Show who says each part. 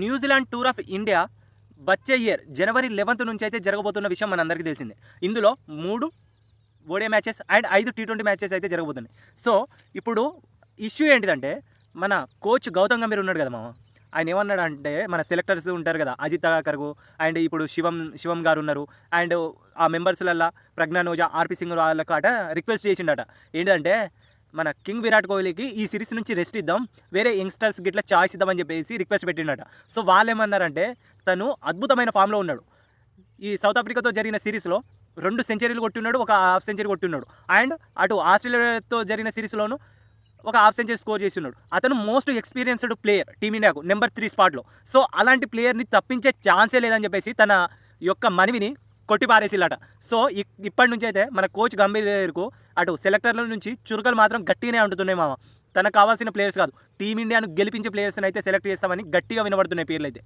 Speaker 1: New Zealand tour of India వచ్చే year జనవరి 11 నుంచి అయితే జరగబోతున్న విషయం మనందరికీ తెలిసిందే. ఇందులో 3 ODI matches and 5 T20 matches అయితే జరగబోతున్నాయి. సో ఇప్పుడు ఇష్యూ ఏంటిదంటే, మన కోచ్ గౌతమ్ గంభీర్ ఉన్నాడు కదా మామ, ఆయన ఏమన్నాడంటే, మన సెలెక్టర్స్ ఉంటారు కదా, అజిత్ అగాకర్గు అండ్ ఇప్పుడు శివం గారు ఉన్నారు, అండ్ ఆ మెంబర్స్లల్లా ప్రజ్ఞాన్ ఓజా, ఆర్పి సింగ్ వాళ్ళకి అట రిక్వెస్ట్ చేసిండట. ఏంటంటే, మన కింగ్ విరాట్ కోహ్లీకి ఈ సిరీస్ నుంచి రెస్ట్ ఇద్దాం, వేరే యంగ్స్టర్స్ గిట్లా ఛాయిస్ ఇద్దామని చెప్పేసి రిక్వెస్ట్ పెట్టిండట. సో వాళ్ళు ఏమన్నారంటే, తను అద్భుతమైన ఫామ్లో ఉన్నాడు, ఈ సౌత్ ఆఫ్రికాతో జరిగిన సిరీస్లో 2 సెంచరీలు కొట్టున్నాడు, ఒక హాఫ్ సెంచరీ కొట్టున్నాడు, అండ్ అటు ఆస్ట్రేలియాతో జరిగిన సిరీస్లోనూ ఒక హాఫ్ సెంచరీ స్కోర్ చేసి ఉన్నాడు. అతను మోస్ట్ ఎక్స్పీరియన్స్డ్ ప్లేయర్ టీమిండియాకు నెంబర్ 3 స్పాట్లో. సో అలాంటి ప్లేయర్ని తప్పించే ఛాన్సే లేదని చెప్పేసి తన యొక్క మనవిని కొట్టి పారేసిల్లట. సో ఇప్పటి నుంచి అయితే మన కోచ్ గంభీర్కు అటు సెలెక్టర్ల నుంచి చురుకలు మాత్రం గట్టిగానే ఉంటున్నాయి మామ. తనకు కావాల్సిన ప్లేయర్స్ కాదు, టీమిండియాను గెలిపించే ప్లేయర్స్ని అయితే సెలెక్ట్ చేస్తామని గట్టిగా వినబడుతున్నాయి పేర్లు అయితే.